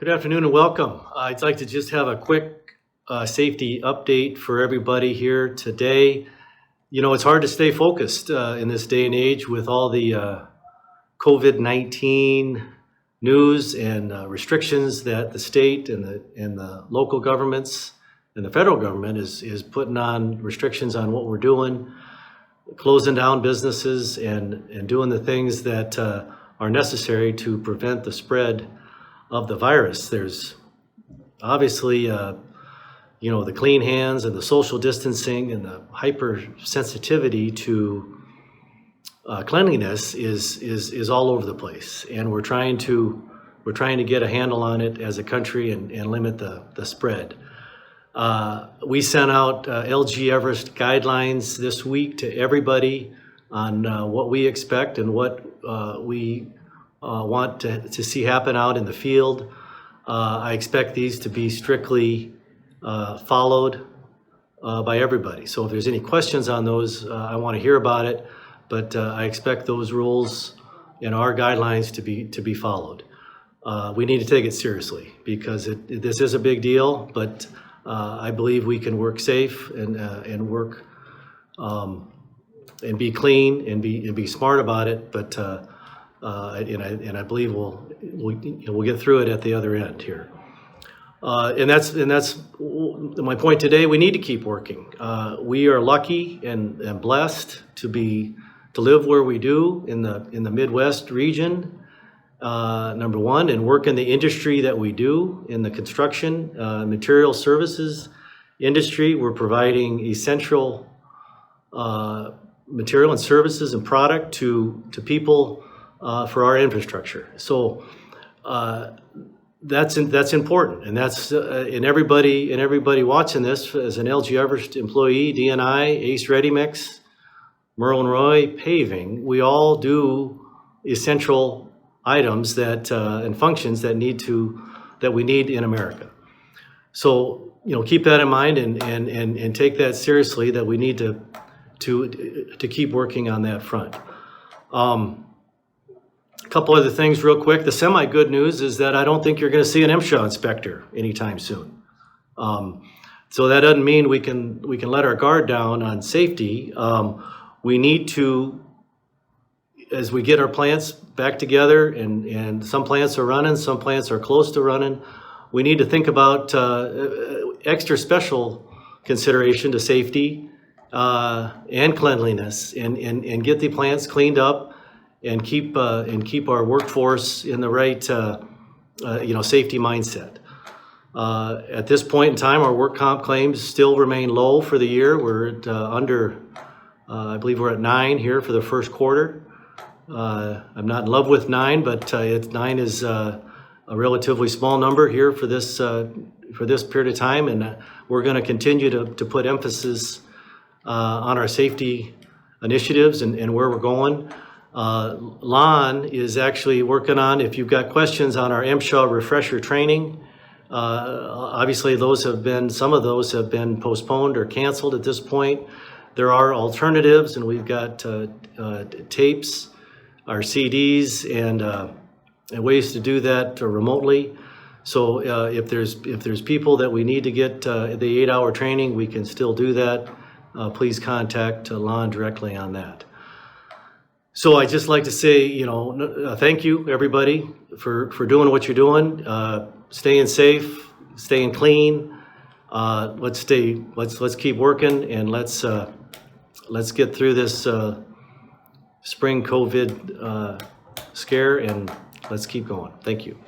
Good afternoon and welcome. I'd like to just have a quick safety update for everybody here today. You know, it's hard to stay focused in this day and age with all the COVID-19 news and restrictions that the state and the local governments and the federal government is putting on restrictions on what we're doing, closing down businesses and doing the things that are necessary to prevent the spread of the virus. There's obviously, you know, the clean hands and the social distancing and the hypersensitivity to cleanliness is all over the place, and we're trying to get a handle on it as a country and limit the spread. We sent out LG Everest Guidelines this week to everybody on what we expect and what we want to see happen out in the field. I expect these to be strictly followed by everybody. So if there's any questions on those, I want to hear about it, but I expect those rules and our guidelines to be followed. We need to take it seriously because this is a big deal, but I believe we can work safe and work and be clean and be smart about it, but and I believe we'll get through it at the other end here. And that's my point today. We need to keep working. We are lucky and blessed to live where we do in the Midwest region, number one, and work in the industry that we do in the construction material services industry. We're providing essential material and services and product to people for our infrastructure. So that's important, and that's and everybody watching this as an LG Everest employee, DNI, Ace Ready Mix, Merlin Roy Paving. We all do essential items that and functions that we need in America. So keep that in mind and take that seriously. That we need to keep working on that front. A couple other things real quick. The semi-good news is that I don't think you're going to see an MSHA inspector anytime soon. So that doesn't mean we can let our guard down on safety. We need to, as we get our plants back together, and some plants are running, some plants are close to running, we need to think about extra special consideration to safety and cleanliness, and get the plants cleaned up and keep our workforce in the right safety mindset. At this point in time, our work comp claims still remain low for the year. We're at I believe we're at 9 here for the first quarter. I'm not in love with 9, but 9 is a relatively small number here for this period of time, and we're going to continue to put emphasis on our safety initiatives and where we're going. Lon is actually working on, if you've got questions on our MSHA refresher training, obviously some of those have been postponed or canceled at this point. There are alternatives, and we've got tapes, our CDs, and ways to do that remotely. So if there's people that we need to get the 8-hour training, we can still do that. Please contact Lon directly on that. So I just like to say, thank you everybody for doing what you're doing, staying safe, staying clean. Let's keep working, and let's get through this spring COVID scare, and let's keep going. Thank you.